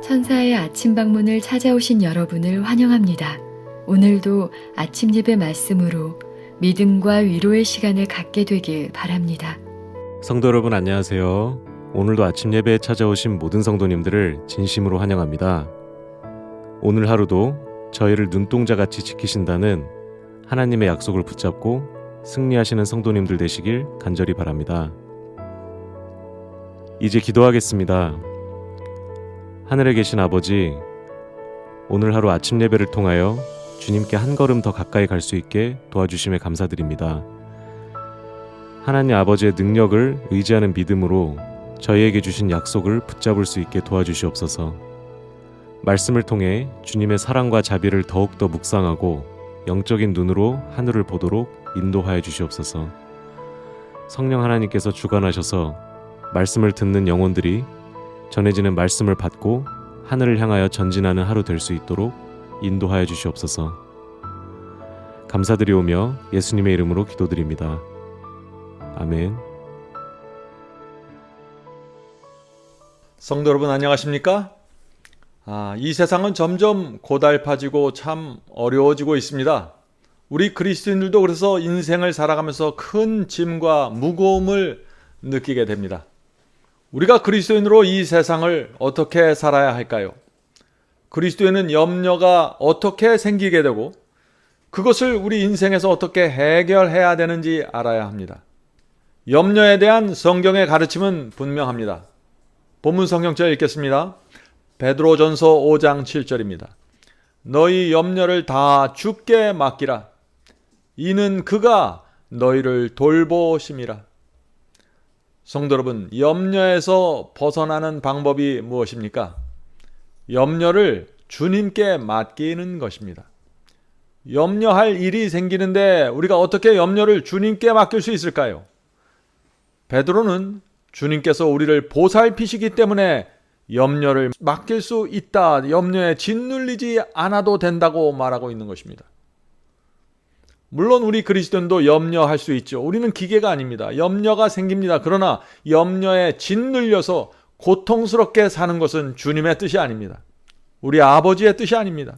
천사의 아침 방문을 찾아오신 여러분을 환영합니다. 오늘도 아침 예배 말씀으로 믿음과 위로의 시간을 갖게 되길 바랍니다. 성도 여러분 안녕하세요. 오늘도 아침 예배에 찾아오신 모든 성도님들을 진심으로 환영합니다. 오늘 하루도 저희를 눈동자같이 지키신다는 하나님의 약속을 붙잡고 승리하시는 성도님들 되시길 간절히 바랍니다. 이제 기도하겠습니다. 하늘에 계신 아버지, 오늘 하루 아침 예배를 통하여 주님께 한 걸음 더 가까이 갈 수 있게 도와주심에 감사드립니다. 하나님 아버지의 능력을 의지하는 믿음으로 저희에게 주신 약속을 붙잡을 수 있게 도와주시옵소서. 말씀을 통해 주님의 사랑과 자비를 더욱더 묵상하고 영적인 눈으로 하늘을 보도록 인도하여 주시옵소서. 성령 하나님께서 주관하셔서 말씀을 듣는 영혼들이 전해지는 말씀을 받고 하늘을 향하여 전진하는 하루 될 수 있도록 인도하여 주시옵소서. 감사드리오며 예수님의 이름으로 기도드립니다. 아멘. 성도 여러분 안녕하십니까? 이 세상은 점점 고달파지고 참 어려워지고 있습니다. 우리 그리스도인들도 그래서 인생을 살아가면서 큰 짐과 무거움을 느끼게 됩니다. 우리가 그리스도인으로 이 세상을 어떻게 살아야 할까요? 그리스도인은 염려가 어떻게 생기게 되고 그것을 우리 인생에서 어떻게 해결해야 되는지 알아야 합니다. 염려에 대한 성경의 가르침은 분명합니다. 본문 성경절 읽겠습니다. 베드로전서 5장 7절입니다. 너희 염려를 다 주께 맡기라. 이는 그가 너희를 돌보심이라. 성도 여러분, 염려에서 벗어나는 방법이 무엇입니까? 염려를 주님께 맡기는 것입니다. 염려할 일이 생기는데 우리가 어떻게 염려를 주님께 맡길 수 있을까요? 베드로는 주님께서 우리를 보살피시기 때문에 염려를 맡길 수 있다, 염려에 짓눌리지 않아도 된다고 말하고 있는 것입니다. 물론 우리 그리스도인도 염려할 수 있죠. 우리는 기계가 아닙니다. 염려가 생깁니다. 그러나 염려에 짓눌려서 고통스럽게 사는 것은 주님의 뜻이 아닙니다. 우리 아버지의 뜻이 아닙니다.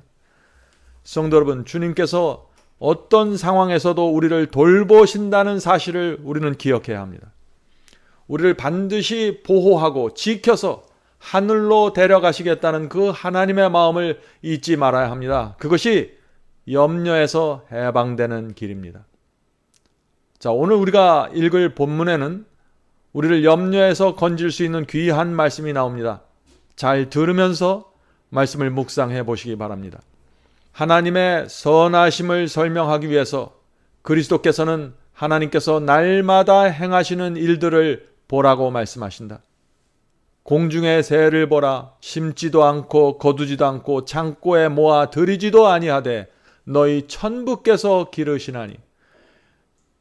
성도 여러분, 주님께서 어떤 상황에서도 우리를 돌보신다는 사실을 우리는 기억해야 합니다. 우리를 반드시 보호하고 지켜서 하늘로 데려가시겠다는 그 하나님의 마음을 잊지 말아야 합니다. 그것이 염려에서 해방되는 길입니다. 자, 오늘 우리가 읽을 본문에는 우리를 염려에서 건질 수 있는 귀한 말씀이 나옵니다. 잘 들으면서 말씀을 묵상해 보시기 바랍니다. 하나님의 선하심을 설명하기 위해서 그리스도께서는 하나님께서 날마다 행하시는 일들을 보라고 말씀하신다. 공중의 새를 보라. 심지도 않고 거두지도 않고 창고에 모아 들이지도 아니하되 너희 천부께서 기르시나니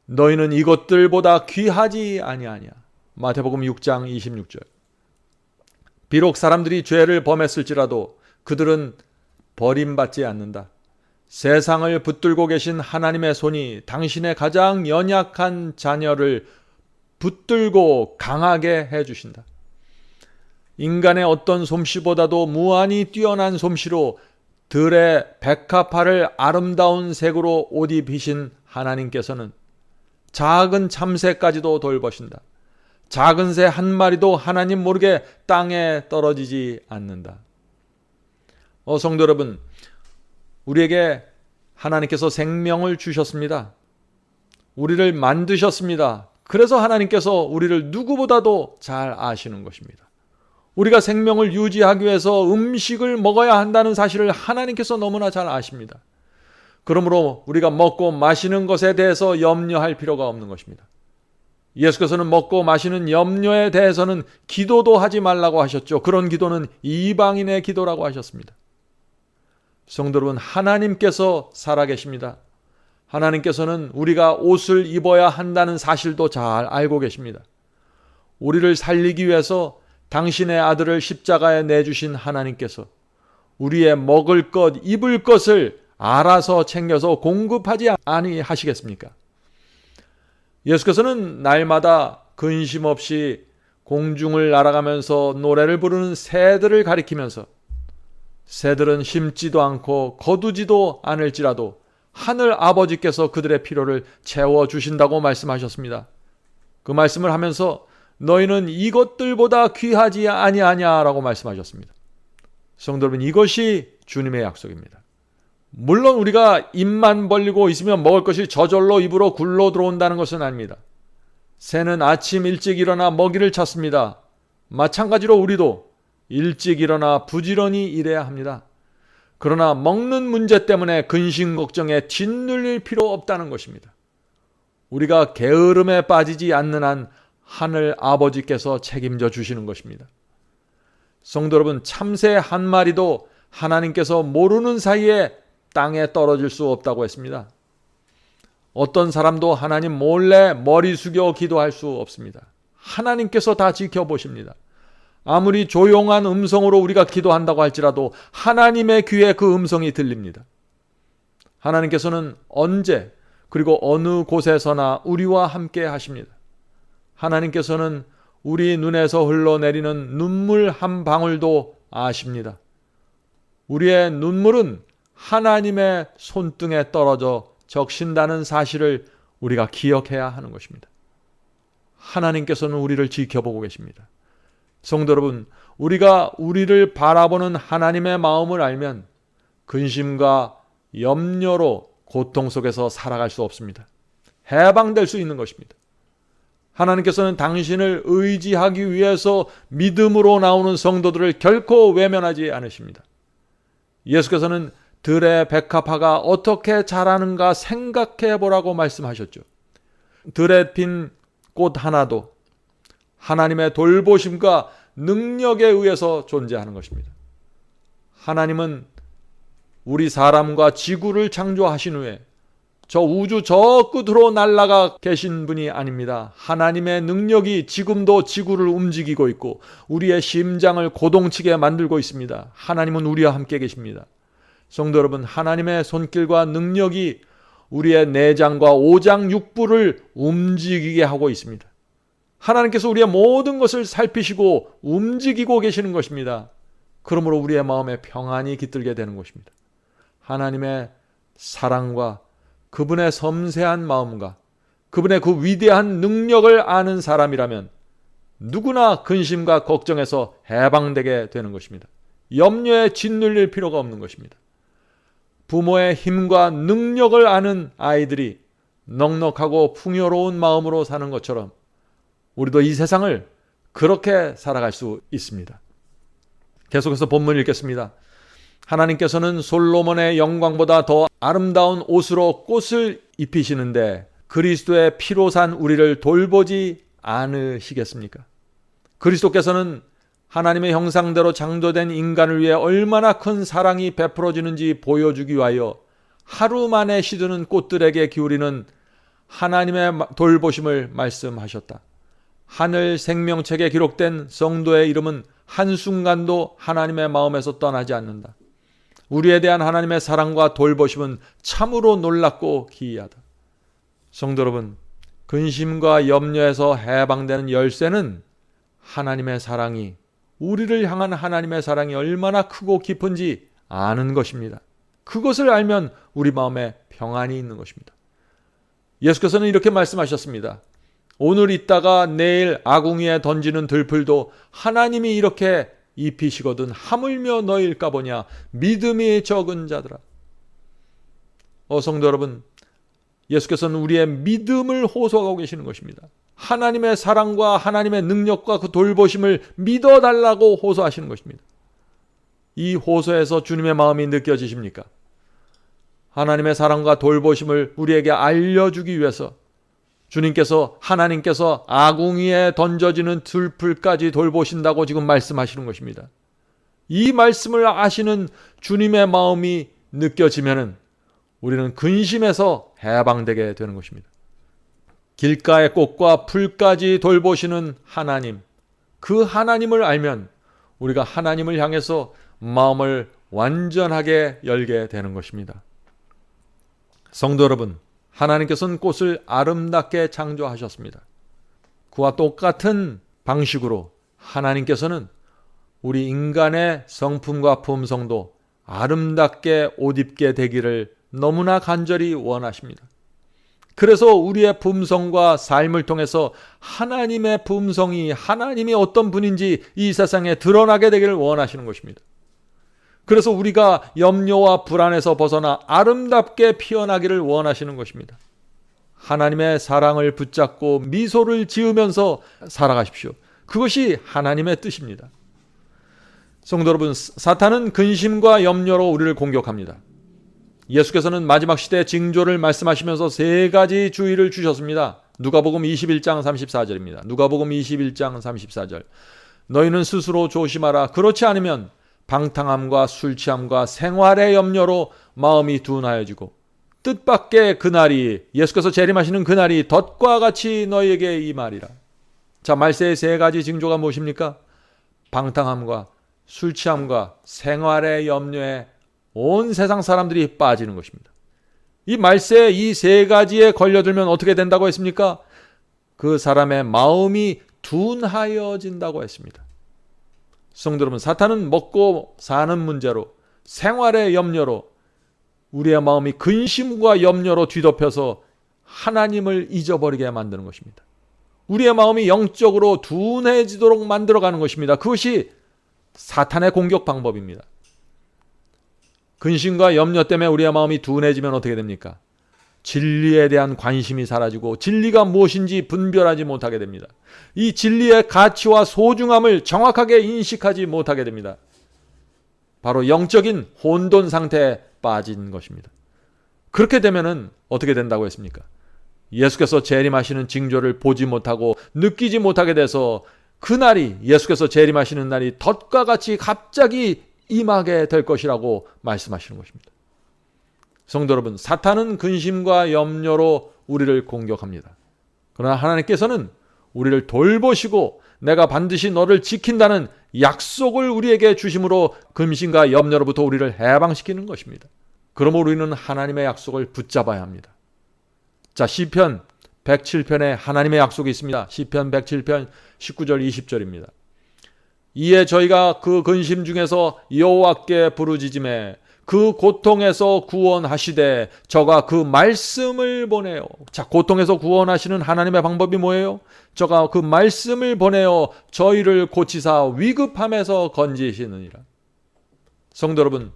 너희는 이것들보다 귀하지 아니하냐. 마태복음 6장 26절. 비록 사람들이 죄를 범했을지라도 그들은 버림받지 않는다. 세상을 붙들고 계신 하나님의 손이 당신의 가장 연약한 자녀를 붙들고 강하게 해주신다. 인간의 어떤 솜씨보다도 무한히 뛰어난 솜씨로 들의 백합화를 아름다운 색으로 옷 입히신 하나님께서는 작은 참새까지도 돌보신다. 작은 새 한 마리도 하나님 모르게 땅에 떨어지지 않는다. 성도 여러분, 우리에게 하나님께서 생명을 주셨습니다. 우리를 만드셨습니다. 그래서 하나님께서 우리를 누구보다도 잘 아시는 것입니다. 우리가 생명을 유지하기 위해서 음식을 먹어야 한다는 사실을 하나님께서 너무나 잘 아십니다. 그러므로 우리가 먹고 마시는 것에 대해서 염려할 필요가 없는 것입니다. 예수께서는 먹고 마시는 염려에 대해서는 기도도 하지 말라고 하셨죠. 그런 기도는 이방인의 기도라고 하셨습니다. 성도 여러분, 하나님께서 살아계십니다. 하나님께서는 우리가 옷을 입어야 한다는 사실도 잘 알고 계십니다. 우리를 살리기 위해서 당신의 아들을 십자가에 내주신 하나님께서 우리의 먹을 것, 입을 것을 알아서 챙겨서 공급하지 아니하시겠습니까? 예수께서는 날마다 근심 없이 공중을 날아가면서 노래를 부르는 새들을 가리키면서 새들은 심지도 않고 거두지도 않을지라도 하늘 아버지께서 그들의 필요를 채워주신다고 말씀하셨습니다. 그 말씀을 하면서 너희는 이것들보다 귀하지 아니하냐라고 말씀하셨습니다. 성도 여러분, 이것이 주님의 약속입니다. 물론 우리가 입만 벌리고 있으면 먹을 것이 저절로 입으로 굴러 들어온다는 것은 아닙니다. 새는 아침 일찍 일어나 먹이를 찾습니다. 마찬가지로 우리도 일찍 일어나 부지런히 일해야 합니다. 그러나 먹는 문제 때문에 근심 걱정에 짓눌릴 필요 없다는 것입니다. 우리가 게으름에 빠지지 않는 한 하늘 아버지께서 책임져 주시는 것입니다. 성도 여러분, 참새 한 마리도 하나님께서 모르는 사이에 땅에 떨어질 수 없다고 했습니다. 어떤 사람도 하나님 몰래 머리 숙여 기도할 수 없습니다. 하나님께서 다 지켜보십니다. 아무리 조용한 음성으로 우리가 기도한다고 할지라도 하나님의 귀에 그 음성이 들립니다. 하나님께서는 언제 그리고 어느 곳에서나 우리와 함께 하십니다. 하나님께서는 우리 눈에서 흘러내리는 눈물 한 방울도 아십니다. 우리의 눈물은 하나님의 손등에 떨어져 적신다는 사실을 우리가 기억해야 하는 것입니다. 하나님께서는 우리를 지켜보고 계십니다. 성도 여러분, 우리가 우리를 바라보는 하나님의 마음을 알면 근심과 염려로 고통 속에서 살아갈 수 없습니다. 해방될 수 있는 것입니다. 하나님께서는 당신을 의지하기 위해서 믿음으로 나오는 성도들을 결코 외면하지 않으십니다. 예수께서는 들의 백합화가 어떻게 자라는가 생각해 보라고 말씀하셨죠. 들에 핀 꽃 하나도 하나님의 돌보심과 능력에 의해서 존재하는 것입니다. 하나님은 우리 사람과 지구를 창조하신 후에 저 우주 저 끝으로 날아가 계신 분이 아닙니다. 하나님의 능력이 지금도 지구를 움직이고 있고 우리의 심장을 고동치게 만들고 있습니다. 하나님은 우리와 함께 계십니다. 성도 여러분, 하나님의 손길과 능력이 우리의 내장과 오장 육부를 움직이게 하고 있습니다. 하나님께서 우리의 모든 것을 살피시고 움직이고 계시는 것입니다. 그러므로 우리의 마음에 평안이 깃들게 되는 것입니다. 하나님의 사랑과 그분의 섬세한 마음과 그분의 그 위대한 능력을 아는 사람이라면 누구나 근심과 걱정에서 해방되게 되는 것입니다. 염려에 짓눌릴 필요가 없는 것입니다. 부모의 힘과 능력을 아는 아이들이 넉넉하고 풍요로운 마음으로 사는 것처럼 우리도 이 세상을 그렇게 살아갈 수 있습니다. 계속해서 본문 읽겠습니다. 하나님께서는 솔로몬의 영광보다 더 아름다운 옷으로 꽃을 입히시는데 그리스도의 피로 산 우리를 돌보지 않으시겠습니까? 그리스도께서는 하나님의 형상대로 창조된 인간을 위해 얼마나 큰 사랑이 베풀어지는지 보여주기 위하여 하루 만에 시드는 꽃들에게 기울이는 하나님의 돌보심을 말씀하셨다. 하늘 생명책에 기록된 성도의 이름은 한순간도 하나님의 마음에서 떠나지 않는다. 우리에 대한 하나님의 사랑과 돌보심은 참으로 놀랍고 기이하다. 성도 여러분, 근심과 염려에서 해방되는 열쇠는 하나님의 사랑이, 우리를 향한 하나님의 사랑이 얼마나 크고 깊은지 아는 것입니다. 그것을 알면 우리 마음에 평안이 있는 것입니다. 예수께서는 이렇게 말씀하셨습니다. 오늘 있다가 내일 아궁이에 던지는 들풀도 하나님이 이렇게 입히시거든 하물며 너희일까 보냐 믿음이 적은 자들아. 성도 여러분, 예수께서는 우리의 믿음을 호소하고 계시는 것입니다. 하나님의 사랑과 하나님의 능력과 그 돌보심을 믿어달라고 호소하시는 것입니다. 이 호소에서 주님의 마음이 느껴지십니까? 하나님의 사랑과 돌보심을 우리에게 알려주기 위해서 하나님께서 아궁이에 던져지는 들풀까지 돌보신다고 지금 말씀하시는 것입니다. 이 말씀을 아시는 주님의 마음이 느껴지면은 우리는 근심에서 해방되게 되는 것입니다. 길가의 꽃과 풀까지 돌보시는 하나님, 그 하나님을 알면 우리가 하나님을 향해서 마음을 완전하게 열게 되는 것입니다. 성도 여러분, 하나님께서는 꽃을 아름답게 창조하셨습니다. 그와 똑같은 방식으로 하나님께서는 우리 인간의 성품과 품성도 아름답게 옷 입게 되기를 너무나 간절히 원하십니다. 그래서 우리의 품성과 삶을 통해서 하나님의 품성이, 하나님이 어떤 분인지 이 세상에 드러나게 되기를 원하시는 것입니다. 그래서 우리가 염려와 불안에서 벗어나 아름답게 피어나기를 원하시는 것입니다. 하나님의 사랑을 붙잡고 미소를 지으면서 살아가십시오. 그것이 하나님의 뜻입니다. 성도 여러분, 사탄은 근심과 염려로 우리를 공격합니다. 예수께서는 마지막 시대 징조를 말씀하시면서 세 가지 주의를 주셨습니다. 누가복음 21장 34절입니다. 누가복음 21장 34절. 너희는 스스로 조심하라. 그렇지 않으면 방탕함과 술 취함과 생활의 염려로 마음이 둔하여지고 뜻밖의 그날이, 예수께서 재림하시는 그날이 덫과 같이 너희에게 임하리라. 자, 말세의 세 가지 징조가 무엇입니까? 방탕함과 술 취함과 생활의 염려에 온 세상 사람들이 빠지는 것입니다. 이 말세에 이 세 가지에 걸려들면 어떻게 된다고 했습니까? 그 사람의 마음이 둔하여진다고 했습니다. 성도 여러분, 사탄은 먹고 사는 문제로, 생활의 염려로 우리의 마음이 근심과 염려로 뒤덮여서 하나님을 잊어버리게 만드는 것입니다. 우리의 마음이 영적으로 둔해지도록 만들어가는 것입니다. 그것이 사탄의 공격 방법입니다. 근심과 염려 때문에 우리의 마음이 둔해지면 어떻게 됩니까? 진리에 대한 관심이 사라지고 진리가 무엇인지 분별하지 못하게 됩니다. 이 진리의 가치와 소중함을 정확하게 인식하지 못하게 됩니다. 바로 영적인 혼돈 상태에 빠진 것입니다. 그렇게 되면은 어떻게 된다고 했습니까? 예수께서 재림하시는 징조를 보지 못하고 느끼지 못하게 돼서 그날이, 예수께서 재림하시는 날이 덫과 같이 갑자기 임하게 될 것이라고 말씀하시는 것입니다. 성도 여러분, 사탄은 근심과 염려로 우리를 공격합니다. 그러나 하나님께서는 우리를 돌보시고 내가 반드시 너를 지킨다는 약속을 우리에게 주심으로 근심과 염려로부터 우리를 해방시키는 것입니다. 그러므로 우리는 하나님의 약속을 붙잡아야 합니다. 자, 시편 107편에 하나님의 약속이 있습니다. 시편 107편 19절 20절입니다. 이에 저희가 그 근심 중에서 여호와께 부르짖음에 그 고통에서 구원하시되 저가 그 말씀을 보내요. 자, 고통에서 구원하시는 하나님의 방법이 뭐예요? 저가 그 말씀을 보내어 저희를 고치사 위급함에서 건지시느니라. 성도 여러분,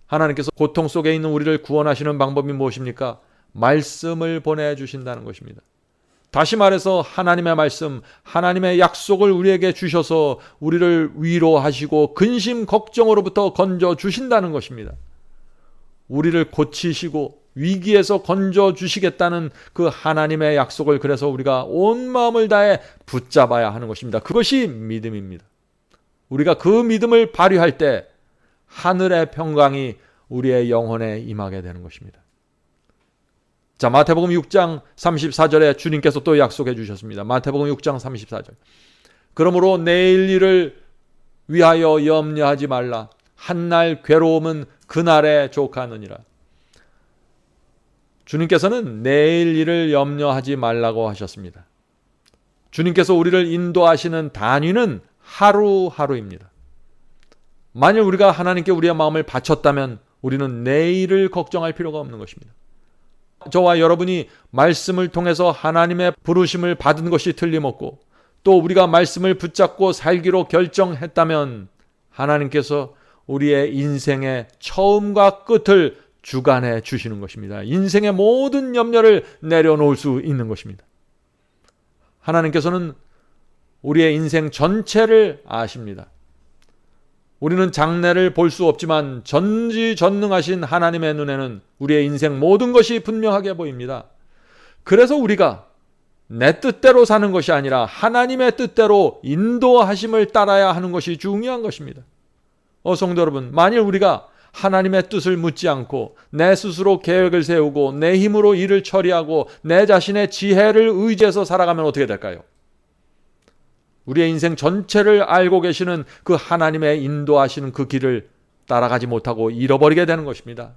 하나님께서 고통 속에 있는 우리를 구원하시는 방법이 무엇입니까? 말씀을 보내주신다는 것입니다. 다시 말해서 하나님의 말씀, 하나님의 약속을 우리에게 주셔서 우리를 위로하시고 근심, 걱정으로부터 건져주신다는 것입니다. 우리를 고치시고 위기에서 건져주시겠다는 그 하나님의 약속을 그래서 우리가 온 마음을 다해 붙잡아야 하는 것입니다. 그것이 믿음입니다. 우리가 그 믿음을 발휘할 때 하늘의 평강이 우리의 영혼에 임하게 되는 것입니다. 자, 마태복음 6장 34절에 주님께서 또 약속해 주셨습니다. 마태복음 6장 34절. 그러므로 내일 일을 위하여 염려하지 말라. 한날 괴로움은 그날에 족하느니라. 주님께서는 내일 일을 염려하지 말라고 하셨습니다. 주님께서 우리를 인도하시는 단위는 하루하루입니다. 만일 우리가 하나님께 우리의 마음을 바쳤다면 우리는 내일을 걱정할 필요가 없는 것입니다. 저와 여러분이 말씀을 통해서 하나님의 부르심을 받은 것이 틀림없고 또 우리가 말씀을 붙잡고 살기로 결정했다면 하나님께서 우리의 인생의 처음과 끝을 주관해 주시는 것입니다. 인생의 모든 염려를 내려놓을 수 있는 것입니다. 하나님께서는 우리의 인생 전체를 아십니다. 우리는 장래를 볼 수 없지만 전지전능하신 하나님의 눈에는 우리의 인생 모든 것이 분명하게 보입니다. 그래서 우리가 내 뜻대로 사는 것이 아니라 하나님의 뜻대로 인도하심을 따라야 하는 것이 중요한 것입니다. 성도 여러분, 만일 우리가 하나님의 뜻을 묻지 않고 내 스스로 계획을 세우고 내 힘으로 일을 처리하고 내 자신의 지혜를 의지해서 살아가면 어떻게 될까요? 우리의 인생 전체를 알고 계시는 그 하나님의 인도하시는 그 길을 따라가지 못하고 잃어버리게 되는 것입니다.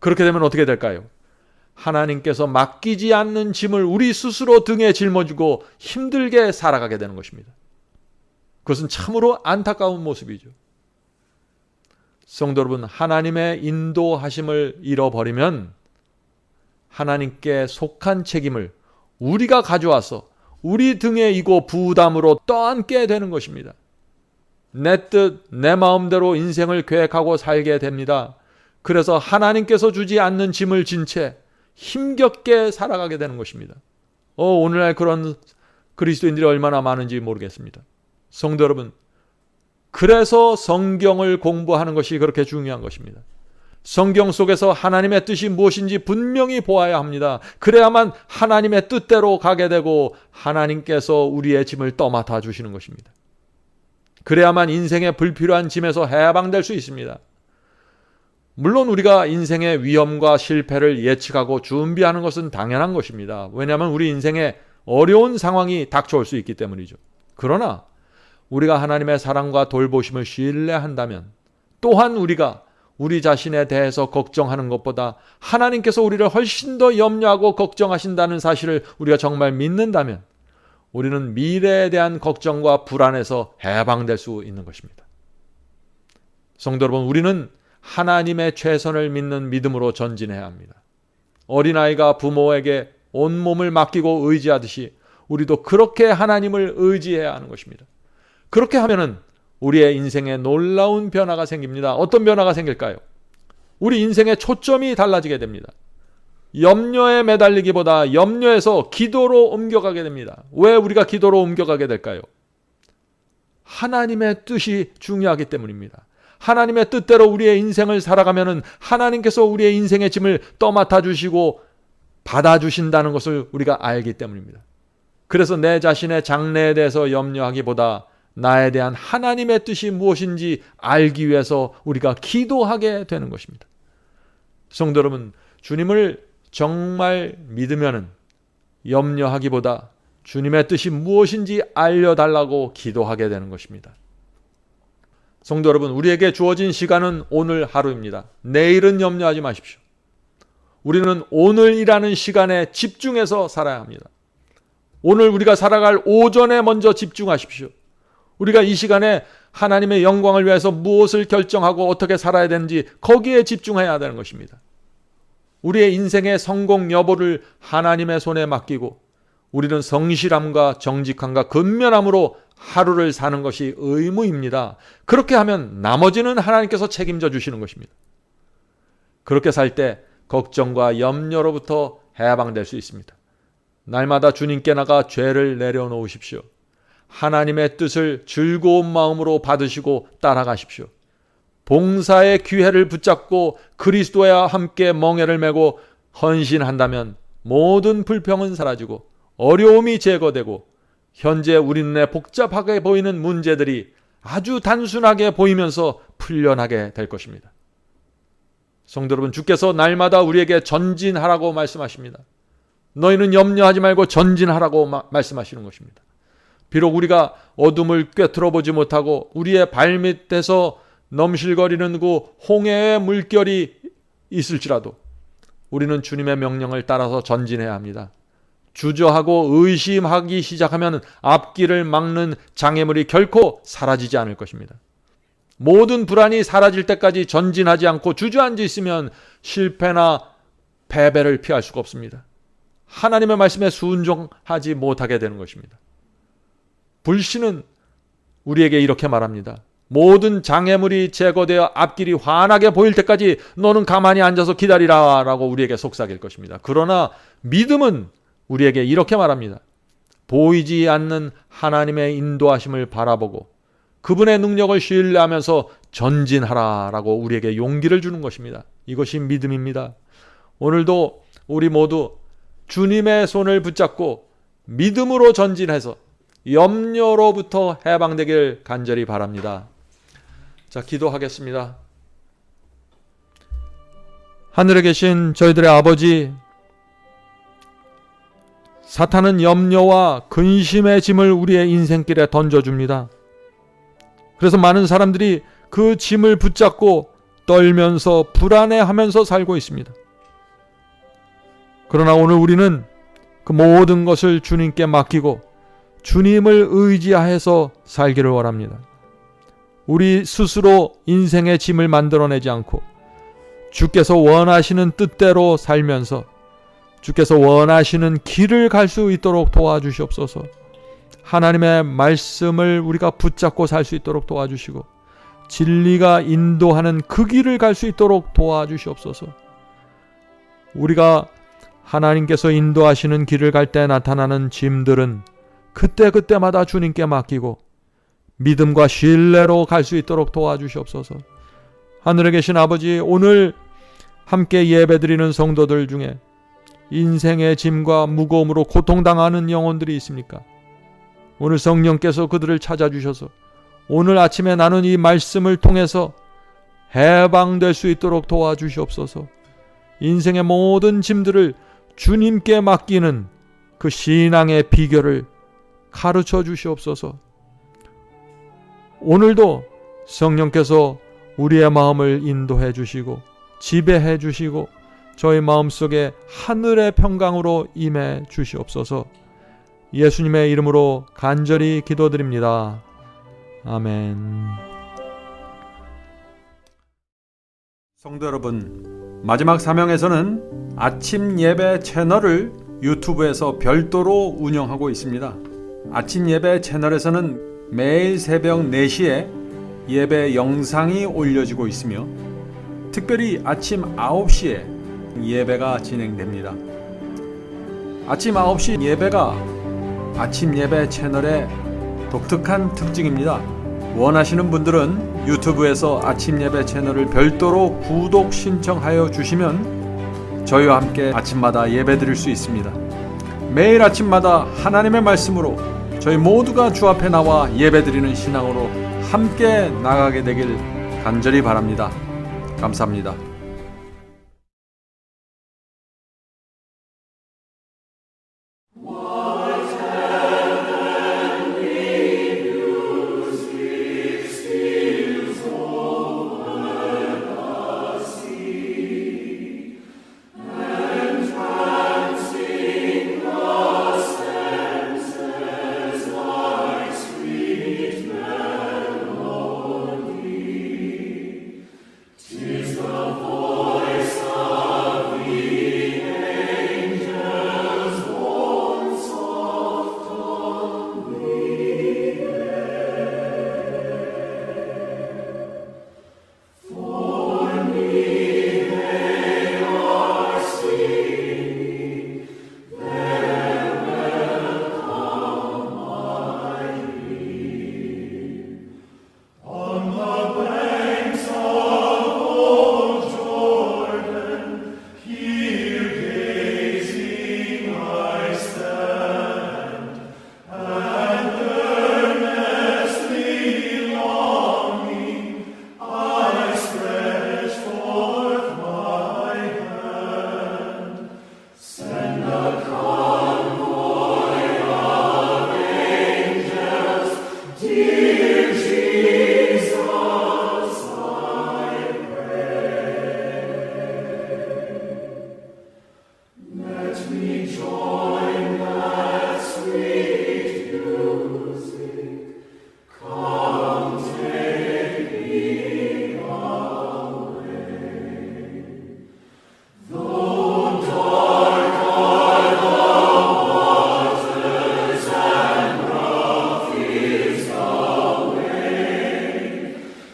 그렇게 되면 어떻게 될까요? 하나님께서 맡기지 않는 짐을 우리 스스로 등에 짊어지고 힘들게 살아가게 되는 것입니다. 그것은 참으로 안타까운 모습이죠. 성도 여러분, 하나님의 인도하심을 잃어버리면 하나님께 속한 책임을 우리가 가져와서 우리 등에 이고 부담으로 떠안게 되는 것입니다. 내 뜻, 내 마음대로 인생을 계획하고 살게 됩니다. 그래서 하나님께서 주지 않는 짐을 진 채 힘겹게 살아가게 되는 것입니다. 오늘날 그런 그리스도인들이 얼마나 많은지 모르겠습니다. 성도 여러분, 그래서 성경을 공부하는 것이 그렇게 중요한 것입니다. 성경 속에서 하나님의 뜻이 무엇인지 분명히 보아야 합니다. 그래야만 하나님의 뜻대로 가게 되고 하나님께서 우리의 짐을 떠맡아 주시는 것입니다. 그래야만 인생의 불필요한 짐에서 해방될 수 있습니다. 물론 우리가 인생의 위험과 실패를 예측하고 준비하는 것은 당연한 것입니다. 왜냐하면 우리 인생에 어려운 상황이 닥쳐올 수 있기 때문이죠. 그러나 우리가 하나님의 사랑과 돌보심을 신뢰한다면 또한 우리가 우리 자신에 대해서 걱정하는 것보다 하나님께서 우리를 훨씬 더 염려하고 걱정하신다는 사실을 우리가 정말 믿는다면 우리는 미래에 대한 걱정과 불안에서 해방될 수 있는 것입니다. 성도 여러분, 우리는 하나님의 최선을 믿는 믿음으로 전진해야 합니다. 어린아이가 부모에게 온몸을 맡기고 의지하듯이 우리도 그렇게 하나님을 의지해야 하는 것입니다. 그렇게 하면은 우리의 인생에 놀라운 변화가 생깁니다. 어떤 변화가 생길까요? 우리 인생의 초점이 달라지게 됩니다. 염려에 매달리기보다 염려에서 기도로 옮겨가게 됩니다. 왜 우리가 기도로 옮겨가게 될까요? 하나님의 뜻이 중요하기 때문입니다. 하나님의 뜻대로 우리의 인생을 살아가면은 하나님께서 우리의 인생의 짐을 떠맡아 주시고 받아주신다는 것을 우리가 알기 때문입니다. 그래서 내 자신의 장래에 대해서 염려하기보다 나에 대한 하나님의 뜻이 무엇인지 알기 위해서 우리가 기도하게 되는 것입니다. 성도 여러분, 주님을 정말 믿으면은 염려하기보다 주님의 뜻이 무엇인지 알려달라고 기도하게 되는 것입니다. 성도 여러분, 우리에게 주어진 시간은 오늘 하루입니다. 내일은 염려하지 마십시오. 우리는 오늘이라는 시간에 집중해서 살아야 합니다. 오늘 우리가 살아갈 오전에 먼저 집중하십시오. 우리가 이 시간에 하나님의 영광을 위해서 무엇을 결정하고 어떻게 살아야 되는지 거기에 집중해야 되는 것입니다. 우리의 인생의 성공 여부를 하나님의 손에 맡기고 우리는 성실함과 정직함과 근면함으로 하루를 사는 것이 의무입니다. 그렇게 하면 나머지는 하나님께서 책임져 주시는 것입니다. 그렇게 살 때 걱정과 염려로부터 해방될 수 있습니다. 날마다 주님께 나가 죄를 내려놓으십시오. 하나님의 뜻을 즐거운 마음으로 받으시고 따라가십시오. 봉사의 기회를 붙잡고 그리스도와 함께 멍에를 메고 헌신한다면 모든 불평은 사라지고 어려움이 제거되고 현재 우리 눈에 복잡하게 보이는 문제들이 아주 단순하게 보이면서 풀려나게 될 것입니다. 성도 여러분, 주께서 날마다 우리에게 전진하라고 말씀하십니다. 너희는 염려하지 말고 전진하라고 말씀하시는 것입니다. 비록 우리가 어둠을 꿰뚫어 보지 못하고 우리의 발밑에서 넘실거리는 그 홍해의 물결이 있을지라도 우리는 주님의 명령을 따라서 전진해야 합니다. 주저하고 의심하기 시작하면 앞길을 막는 장애물이 결코 사라지지 않을 것입니다. 모든 불안이 사라질 때까지 전진하지 않고 주저앉아 있으면 실패나 패배를 피할 수가 없습니다. 하나님의 말씀에 순종하지 못하게 되는 것입니다. 불신은 우리에게 이렇게 말합니다. 모든 장애물이 제거되어 앞길이 환하게 보일 때까지 너는 가만히 앉아서 기다리라 라고 우리에게 속삭일 것입니다. 그러나 믿음은 우리에게 이렇게 말합니다. 보이지 않는 하나님의 인도하심을 바라보고 그분의 능력을 신뢰하면서 전진하라 라고 우리에게 용기를 주는 것입니다. 이것이 믿음입니다. 오늘도 우리 모두 주님의 손을 붙잡고 믿음으로 전진해서 염려로부터 해방되길 간절히 바랍니다. 자, 기도하겠습니다. 하늘에 계신 저희들의 아버지, 사탄은 염려와 근심의 짐을 우리의 인생길에 던져줍니다. 그래서 많은 사람들이 그 짐을 붙잡고 떨면서 불안해하면서 살고 있습니다. 그러나 오늘 우리는 그 모든 것을 주님께 맡기고 주님을 의지하여서 살기를 원합니다. 우리 스스로 인생의 짐을 만들어내지 않고 주께서 원하시는 뜻대로 살면서 주께서 원하시는 길을 갈 수 있도록 도와주시옵소서. 하나님의 말씀을 우리가 붙잡고 살 수 있도록 도와주시고 진리가 인도하는 그 길을 갈 수 있도록 도와주시옵소서. 우리가 하나님께서 인도하시는 길을 갈 때 나타나는 짐들은 그때그때마다 주님께 맡기고 믿음과 신뢰로 갈 수 있도록 도와주시옵소서. 하늘에 계신 아버지, 오늘 함께 예배드리는 성도들 중에 인생의 짐과 무거움으로 고통당하는 영혼들이 있습니까? 오늘 성령께서 그들을 찾아주셔서 오늘 아침에 나눈 이 말씀을 통해서 해방될 수 있도록 도와주시옵소서. 인생의 모든 짐들을 주님께 맡기는 그 신앙의 비결을 가르쳐 주시옵소서. 오늘도 성령께서 우리의 마음을 인도해 주시고 지배해 주시고 저희 마음속에 하늘의 평강으로 임해 주시옵소서. 예수님의 이름으로 간절히 기도드립니다. 아멘. 성도 여러분, 마지막 사명에서는 아침 예배 채널을 유튜브에서 별도로 운영하고 있습니다. 아침 예배 채널에서는 매일 새벽 4시에 예배 영상이 올려지고 있으며 특별히 아침 9시에 예배가 진행됩니다. 아침 9시 예배가 아침 예배 채널의 독특한 특징입니다. 원하시는 분들은 유튜브에서 아침 예배 채널을 별도로 구독 신청하여 주시면 저희와 함께 아침마다 예배 드릴 수 있습니다. 매일 아침마다 하나님의 말씀으로 저희 모두가 주 앞에 나와 예배 드리는 신앙으로 함께 나가게 되길 간절히 바랍니다. 감사합니다.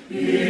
Yeah.